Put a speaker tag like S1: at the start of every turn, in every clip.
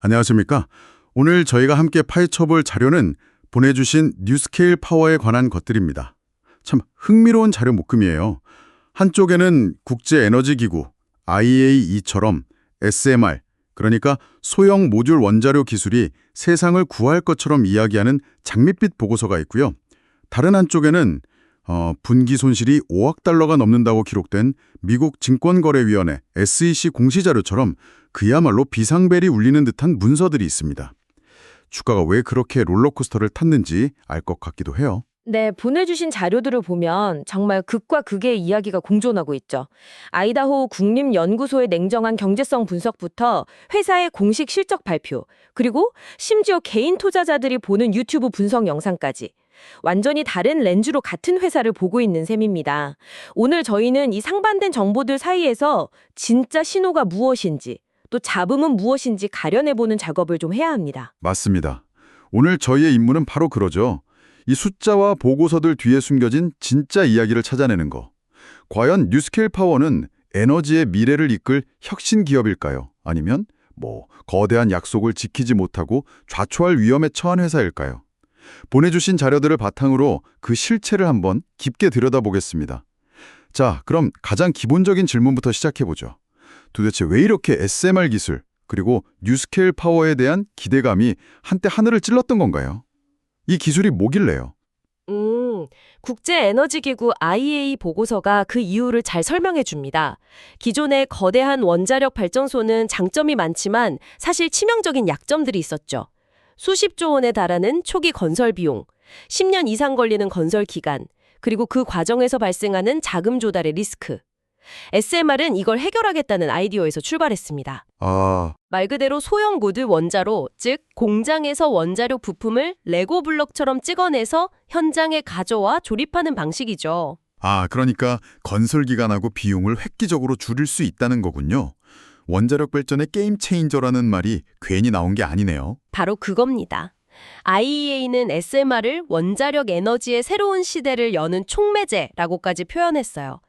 S1: 안녕하십니까? 오늘 저희가 함께 파헤쳐볼 자료는 보내주신 뉴스케일 파워에 관한 것들입니다. 참 흥미로운 자료 묶음이에요. 한쪽에는 국제에너지기구 IAEA처럼 SMR, 그러니까 소형 모듈 원자료 기술이 세상을 구할 것처럼 이야기하는 장밋빛 보고서가 있고요. 다른 한쪽에는 분기 손실이 5억 달러가 넘는다고 기록된 미국 증권거래위원회 SEC 공시자료처럼 그야말로 비상벨이 울리는 듯한 문서들이 있습니다. 주가가 왜 그렇게 롤러코스터를 탔는지 알 것 같기도 해요.
S2: 네, 보내주신 자료들을 보면 정말 극과 극의 이야기가 공존하고 있죠. 아이다호 국립연구소의 냉정한 경제성 분석부터 회사의 공식 실적 발표, 그리고 심지어 개인 투자자들이 보는 유튜브 분석 영상까지. 완전히 다른 렌즈로 같은 회사를 보고 있는 셈입니다. 오늘 저희는 이 상반된 정보들 사이에서 진짜 신호가 무엇인지, 또 잡음은 무엇인지 가려내보는 작업을 좀 해야 합니다.
S1: 맞습니다. 오늘 저희의 임무는 바로 그러죠. 이 숫자와 보고서들 뒤에 숨겨진 진짜 이야기를 찾아내는 거. 과연 뉴스케일 파워는 에너지의 미래를 이끌 혁신 기업일까요? 아니면 거대한 약속을 지키지 못하고 좌초할 위험에 처한 회사일까요? 보내주신 자료들을 바탕으로 그 실체를 한번 깊게 들여다보겠습니다. 자, 그럼 가장 기본적인 질문부터 시작해보죠. 도대체 왜 이렇게 SMR 기술, 그리고 뉴스케일 파워에 대한 기대감이 한때 하늘을 찔렀던 건가요? 이 기술이 뭐길래요?
S2: 국제에너지기구 IEA 보고서가 그 이유를 잘 설명해 줍니다. 기존의 거대한 원자력 발전소는 장점이 많지만 사실 치명적인 약점들이 있었죠. 수십조 원에 달하는 초기 건설 비용, 10년 이상 걸리는 건설 기간, 그리고 그 과정에서 발생하는 자금 조달의 리스크. SMR은 이걸 해결하겠다는 아이디어에서 출발했습니다. 말 그대로 소형 모듈 원자로, 즉 공장에서 원자력 부품을 레고 블럭처럼 찍어내서 현장에 가져와 조립하는 방식이죠.
S1: 그러니까 건설 기간하고 비용을 획기적으로 줄일 수 있다는 거군요. 원자력 발전의 게임 체인저라는 말이 괜히 나온 게 아니네요.
S2: 바로 그겁니다. IEA는 SMR을 원자력 에너지의 새로운 시대를 여는 촉매제라고까지 표현했어요.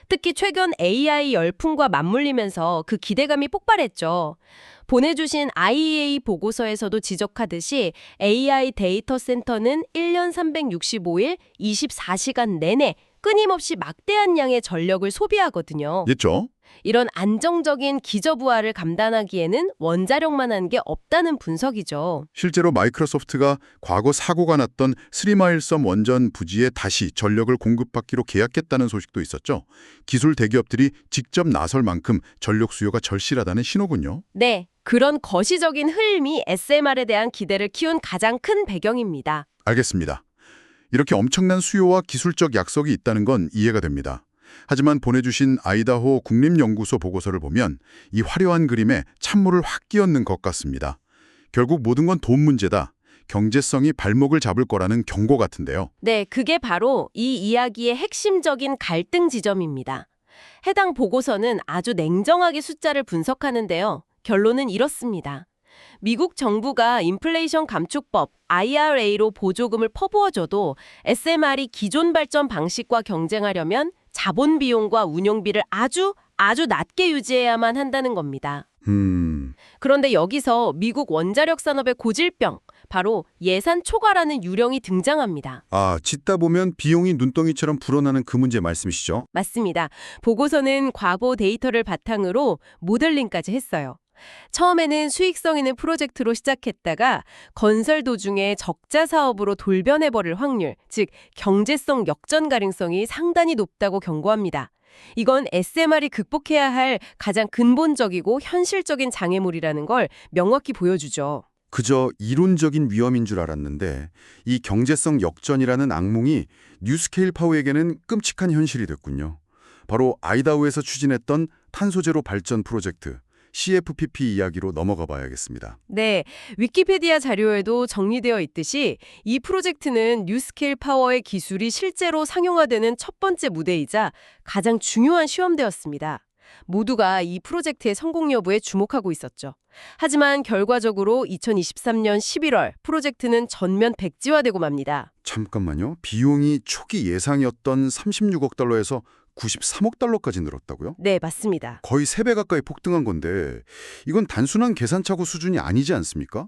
S2: 특히 최근 AI 열풍과 맞물리면서 그 기대감이 폭발했죠. 보내주신 IEA 보고서에서도 지적하듯이 AI 데이터 센터는 1년 365일 24시간 내내 끊임없이 막대한 양의 전력을 소비하거든요.
S1: 있죠?
S2: 이런 안정적인 기저부하를 감당하기에는 원자력만 한 게 없다는 분석이죠.
S1: 실제로 마이크로소프트가 과거 사고가 났던 스리마일섬 원전 부지에 다시 전력을 공급받기로 계약했다는 소식도 있었죠. 기술 대기업들이 직접 나설 만큼 전력 수요가 절실하다는 신호군요.
S2: 네, 그런 거시적인 흐름이 SMR에 대한 기대를 키운 가장 큰 배경입니다.
S1: 알겠습니다. 이렇게 엄청난 수요와 기술적 약속이 있다는 건 이해가 됩니다. 하지만 보내주신 아이다호 국립연구소 보고서를 보면 이 화려한 그림에 찬물을 확 끼얹는 것 같습니다. 결국 모든 건 돈 문제다. 경제성이 발목을 잡을 거라는 경고 같은데요.
S2: 네, 그게 바로 이 이야기의 핵심적인 갈등 지점입니다. 해당 보고서는 아주 냉정하게 숫자를 분석하는데요. 결론은 이렇습니다. 미국 정부가 인플레이션 감축법 IRA로 보조금을 퍼부어줘도 SMR이 기존 발전 방식과 경쟁하려면 자본 비용과 운용비를 아주 낮게 유지해야만 한다는 겁니다. 그런데 여기서 미국 원자력 산업의 고질병, 바로 예산 초과라는 유령이 등장합니다.
S1: 짓다 보면 비용이 눈덩이처럼 불어나는 그 문제 말씀이시죠?
S2: 맞습니다. 보고서는 과거 데이터를 바탕으로 모델링까지 했어요. 처음에는 수익성 있는 프로젝트로 시작했다가 건설 도중에 적자 사업으로 돌변해버릴 확률, 즉 경제성 역전 가능성이 상당히 높다고 경고합니다. 이건 SMR이 극복해야 할 가장 근본적이고 현실적인 장애물이라는 걸 명확히 보여주죠.
S1: 그저 이론적인 위험인 줄 알았는데 이 경제성 역전이라는 악몽이 뉴스케일 파워에게는 끔찍한 현실이 됐군요. 바로 아이다호에서 추진했던 탄소제로 발전 프로젝트, CFPP 이야기로 넘어가 봐야겠습니다.
S2: 네, 위키피디아 자료에도 정리되어 있듯이 이 프로젝트는 뉴스케일 파워의 기술이 실제로 상용화되는 첫 번째 무대이자 가장 중요한 시험대였습니다. 모두가 이 프로젝트의 성공 여부에 주목하고 있었죠. 하지만 결과적으로 2023년 11월 프로젝트는 전면 백지화되고 맙니다.
S1: 잠깐만요. 비용이 초기 예상이었던 36억 달러에서 93억 달러까지 늘었다고요?
S2: 네, 맞습니다.
S1: 거의 3배 가까이 폭등한 건데 이건 단순한 계산착오 수준이 아니지 않습니까?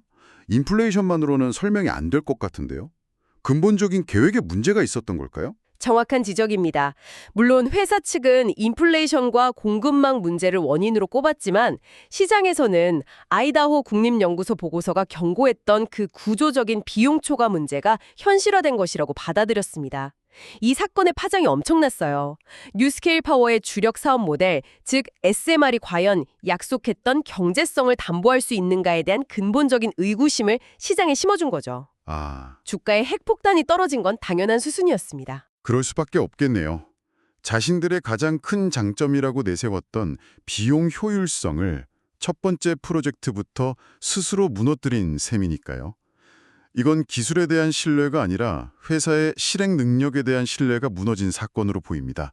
S1: 인플레이션만으로는 설명이 안 될 것 같은데요. 근본적인 계획에 문제가 있었던 걸까요?
S2: 정확한 지적입니다. 물론 회사 측은 인플레이션과 공급망 문제를 원인으로 꼽았지만 시장에서는 아이다호 국립연구소 보고서가 경고했던 그 구조적인 비용 초과 문제가 현실화된 것이라고 받아들였습니다. 이 사건의 파장이 엄청났어요. 뉴스케일 파워의 주력 사업 모델, 즉 SMR이 과연 약속했던 경제성을 담보할 수 있는가에 대한 근본적인 의구심을 시장에 심어준 거죠.
S1: 아,
S2: 주가의 핵폭탄이 떨어진 건 당연한 수순이었습니다.
S1: 그럴 수밖에 없겠네요. 자신들의 가장 큰 장점이라고 내세웠던 비용 효율성을 첫 번째 프로젝트부터 스스로 무너뜨린 셈이니까요. 이건 기술에 대한 신뢰가 아니라 회사의 실행 능력에 대한 신뢰가 무너진 사건으로 보입니다.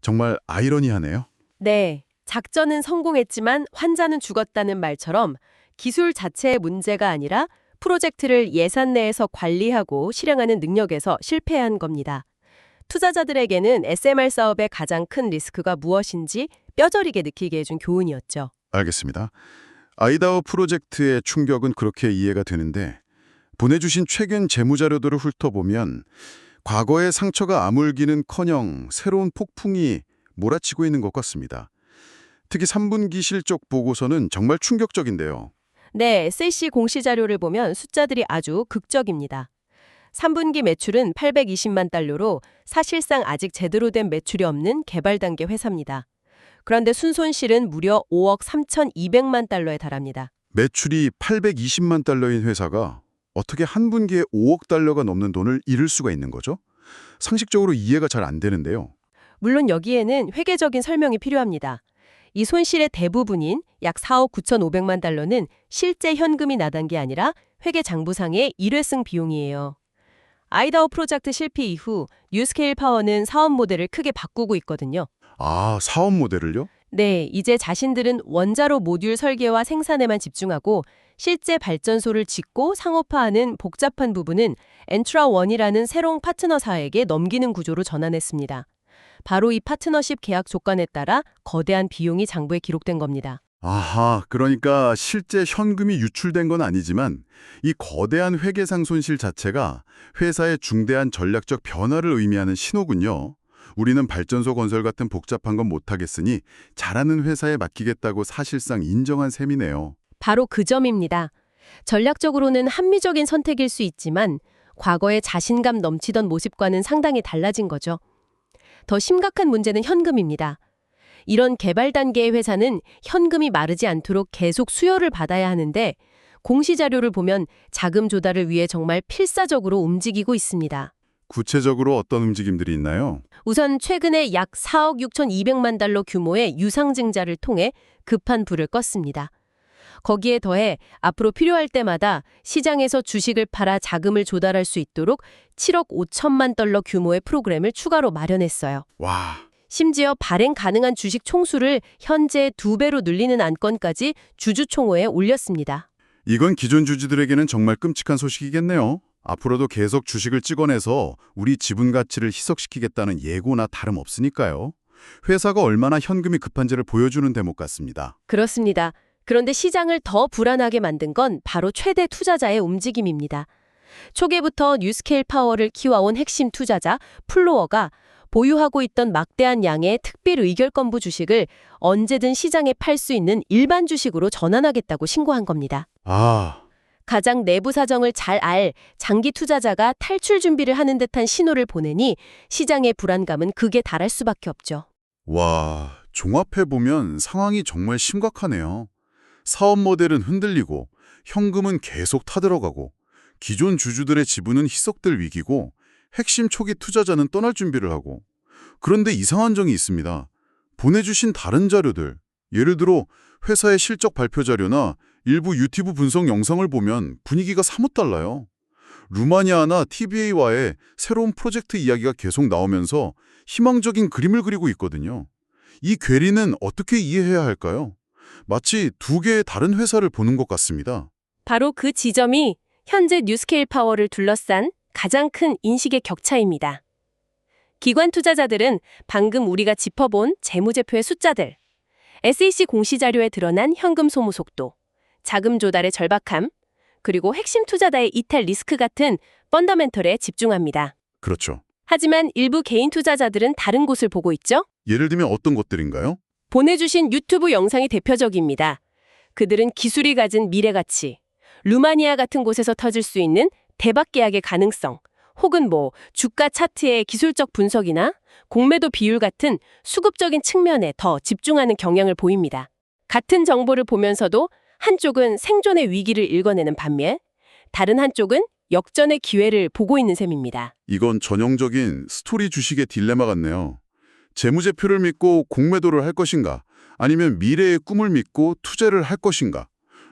S1: 정말 아이러니하네요.
S2: 네, 작전은 성공했지만 환자는 죽었다는 말처럼 기술 자체의 문제가 아니라 프로젝트를 예산 내에서 관리하고 실행하는 능력에서 실패한 겁니다. 투자자들에게는 SMR 사업의 가장 큰 리스크가 무엇인지 뼈저리게 느끼게 해준 교훈이었죠.
S1: 알겠습니다. 아이다호 프로젝트의 충격은 그렇게 이해가 되는데 보내주신 최근 재무자료들을 훑어보면 과거의 상처가 아물기는커녕 새로운 폭풍이 몰아치고 있는 것 같습니다. 특히 3분기 실적 보고서는 정말 충격적인데요.
S2: 네, SEC 공시 자료를 보면 숫자들이 아주 극적입니다. 3분기 매출은 820만 달러로 사실상 아직 제대로 된 매출이 없는 개발 단계 회사입니다. 그런데 순손실은 무려 5억 3,200만 달러에 달합니다.
S1: 매출이 820만 달러인 회사가 어떻게 한 분기에 5억 달러가 넘는 돈을 잃을 수가 있는 거죠? 상식적으로 이해가 잘 안 되는데요.
S2: 물론 여기에는 회계적인 설명이 필요합니다. 이 손실의 대부분인 약 4억 9,500만 달러는 실제 현금이 나간 게 아니라 회계 장부상의 일회성 비용이에요. 아이다호 프로젝트 실패 이후 뉴스케일 파워는 사업 모델을 크게 바꾸고 있거든요.
S1: 아, 사업 모델을요?
S2: 네, 이제 자신들은 원자로 모듈 설계와 생산에만 집중하고 실제 발전소를 짓고 상업화하는 복잡한 부분은 엔트라원이라는 새로운 파트너사에게 넘기는 구조로 전환했습니다. 바로 이 파트너십 계약 조건에 따라 거대한 비용이 장부에 기록된 겁니다.
S1: 아하, 그러니까 실제 현금이 유출된 건 아니지만 이 거대한 회계상 손실 자체가 회사의 중대한 전략적 변화를 의미하는 신호군요. 우리는 발전소 건설 같은 복잡한 건 못하겠으니 잘하는 회사에 맡기겠다고 사실상 인정한 셈이네요.
S2: 바로 그 점입니다. 전략적으로는 합리적인 선택일 수 있지만 과거의 자신감 넘치던 모습과는 상당히 달라진 거죠. 더 심각한 문제는 현금입니다. 이런 개발 단계의 회사는 현금이 마르지 않도록 계속 수여를 받아야 하는데 공시 자료를 보면 자금 조달을 위해 정말 필사적으로 움직이고 있습니다.
S1: 구체적으로 어떤 움직임들이 있나요?
S2: 우선 최근에 약 4억 6,200만 달러 규모의 유상증자를 통해 급한 불을 껐습니다. 거기에 더해 앞으로 필요할 때마다 시장에서 주식을 팔아 자금을 조달할 수 있도록 7억 5천만 달러 규모의 프로그램을 추가로 마련했어요.
S1: 와,
S2: 심지어 발행 가능한 주식 총수를 현재 2배로 늘리는 안건까지 주주총회에 올렸습니다.
S1: 이건 기존 주주들에게는 정말 끔찍한 소식이겠네요. 앞으로도 계속 주식을 찍어내서 우리 지분 가치를 희석시키겠다는 예고나 다름없으니까요. 회사가 얼마나 현금이 급한지를 보여주는 대목 같습니다.
S2: 그렇습니다. 그런데 시장을 더 불안하게 만든 건 바로 최대 투자자의 움직임입니다. 초기부터 뉴스케일 파워를 키워온 핵심 투자자 플로어가 보유하고 있던 막대한 양의 특별 의결권부 주식을 언제든 시장에 팔 수 있는 일반 주식으로 전환하겠다고 신고한 겁니다.
S1: 아,
S2: 가장 내부 사정을 잘 알 장기 투자자가 탈출 준비를 하는 듯한 신호를 보내니 시장의 불안감은 극에 달할 수밖에 없죠.
S1: 와, 종합해보면 상황이 정말 심각하네요. 사업 모델은 흔들리고 현금은 계속 타들어가고 기존 주주들의 지분은 희석될 위기고 핵심 초기 투자자는 떠날 준비를 하고 그런데 이상한 점이 있습니다. 보내주신 다른 자료들, 예를 들어 회사의 실적 발표 자료나 일부 유튜브 분석 영상을 보면 분위기가 사뭇 달라요. 루마니아나 TBA와의 새로운 프로젝트 이야기가 계속 나오면서 희망적인 그림을 그리고 있거든요. 이 괴리는 어떻게 이해해야 할까요? 마치 두 개의 다른 회사를 보는 것 같습니다.
S2: 바로 그 지점이 현재 뉴스케일 파워를 둘러싼 가장 큰 인식의 격차입니다. 기관 투자자들은 방금 우리가 짚어본 재무제표의 숫자들, SEC 공시자료에 드러난 현금 소모 속도, 자금 조달의 절박함, 그리고 핵심 투자자의 이탈 리스크 같은 펀더멘털에 집중합니다.
S1: 그렇죠.
S2: 하지만 일부 개인 투자자들은 다른 곳을 보고 있죠?
S1: 예를 들면 어떤 것들인가요?
S2: 보내주신 유튜브 영상이 대표적입니다. 그들은 기술이 가진 미래 가치, 루마니아 같은 곳에서 터질 수 있는 대박 계약의 가능성, 혹은 주가 차트의 기술적 분석이나 공매도 비율 같은 수급적인 측면에 더 집중하는 경향을 보입니다. 같은 정보를 보면서도 한쪽은 생존의 위기를 읽어내는 반면 다른 한쪽은 역전의 기회를 보고 있는 셈입니다.
S1: 이건 전형적인 스토리 주식의 딜레마 같네요. 재무제표를 믿고 공매도를 할 것인가, 아니면 미래의 꿈을 믿고 투자를 할 것인가.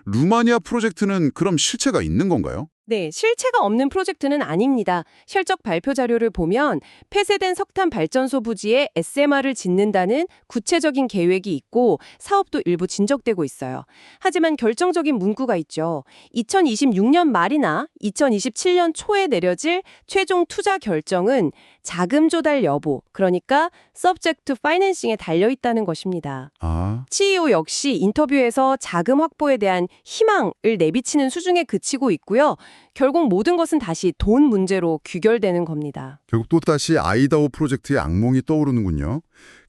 S1: 루마니아 프로젝트는 그럼 실체가 있는 건가요?
S2: 네, 실체가 없는 프로젝트는 아닙니다. 실적 발표 자료를 보면 폐쇄된 석탄 발전소 부지에 SMR을 짓는다는 구체적인 계획이 있고 사업도 일부 진척되고 있어요. 하지만 결정적인 문구가 있죠. 2026년 말이나 2027년 초에 내려질 최종 투자 결정은 자금 조달 여부, 그러니까 subject to financing에 달려 있다는 것입니다. CEO 역시 인터뷰에서 자금 확보에 대한 희망을 내비치는 수준에 그치고 있고요. 결국 모든 것은 다시 돈 문제로 귀결되는 겁니다.
S1: 결국 또다시 아이다호 프로젝트의 악몽이 떠오르는군요.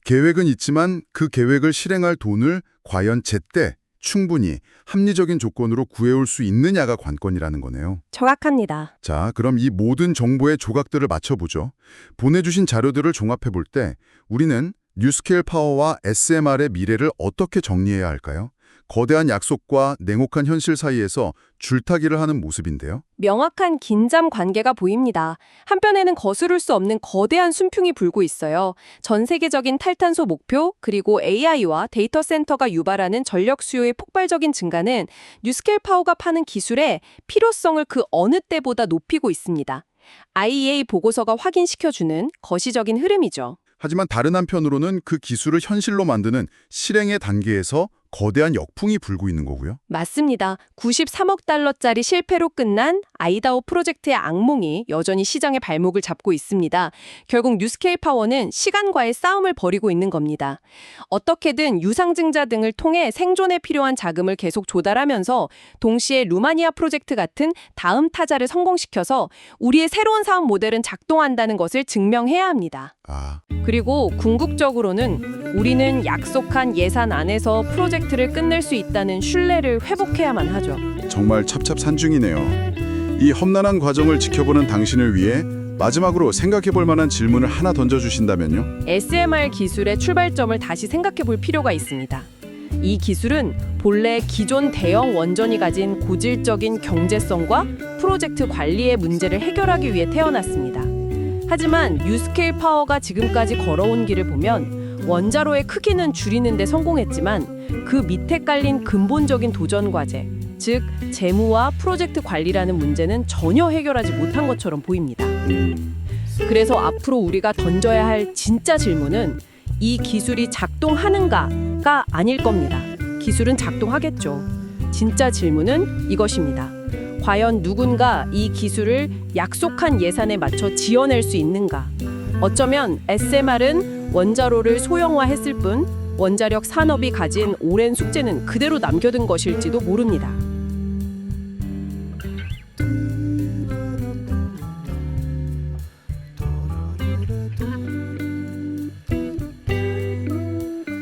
S1: 계획은 있지만 그 계획을 실행할 돈을 과연 제때 충분히 합리적인 조건으로 구해올 수 있느냐가 관건이라는 거네요.
S2: 정확합니다.
S1: 자, 그럼 이 모든 정보의 조각들을 맞춰보죠. 보내주신 자료들을 종합해볼 때 우리는 뉴스케일 파워와 SMR의 미래를 어떻게 정리해야 할까요? 거대한 약속과 냉혹한 현실 사이에서 줄타기를 하는 모습인데요.
S2: 명확한 긴장 관계가 보입니다. 한편에는 거스를 수 없는 거대한 순풍이 불고 있어요. 전 세계적인 탈탄소 목표, 그리고 AI와 데이터 센터가 유발하는 전력 수요의 폭발적인 증가는 뉴스케일 파워가 파는 기술의 필요성을 그 어느 때보다 높이고 있습니다. IEA 보고서가 확인시켜주는 거시적인 흐름이죠.
S1: 하지만 다른 한편으로는 그 기술을 현실로 만드는 실행의 단계에서 거대한 역풍이 불고 있는 거고요.
S2: 맞습니다. 93억 달러짜리 실패로 끝난 아이다호 프로젝트의 악몽이 여전히 시장의 발목을 잡고 있습니다. 결국 뉴스케일 파워는 시간과의 싸움을 벌이고 있는 겁니다. 어떻게든 유상증자 등을 통해 생존에 필요한 자금을 계속 조달하면서 동시에 루마니아 프로젝트 같은 다음 타자를 성공시켜서 우리의 새로운 사업 모델은 작동한다는 것을 증명해야 합니다. 그리고 궁극적으로는 우리는 약속한 예산 안에서 프로젝트를 끝낼 수 있다는 신뢰를 회복해야만 하죠.
S1: 정말 찹찹산중이네요. 이 험난한 과정을 지켜보는 당신을 위해 마지막으로 생각해볼 만한 질문을 하나 던져주신다면요?
S2: SMR 기술의 출발점을 다시 생각해볼 필요가 있습니다. 이 기술은 본래 기존 대형 원전이 가진 고질적인 경제성과 프로젝트 관리의 문제를 해결하기 위해 태어났습니다. 하지만 뉴스케일 파워가 지금까지 걸어온 길을 보면 원자로의 크기는 줄이는 데 성공했지만 그 밑에 깔린 근본적인 도전 과제, 즉 재무와 프로젝트 관리라는 문제는 전혀 해결하지 못한 것처럼 보입니다. 그래서 앞으로 우리가 던져야 할 진짜 질문은 이 기술이 작동하는가가 아닐 겁니다. 기술은 작동하겠죠. 진짜 질문은 이것입니다. 과연 누군가 이 기술을 약속한 예산에 맞춰 지어낼 수 있는가? 어쩌면 SMR은 원자로를 소형화했을 뿐 원자력 산업이 가진 오랜 숙제는 그대로 남겨둔 것일지도 모릅니다.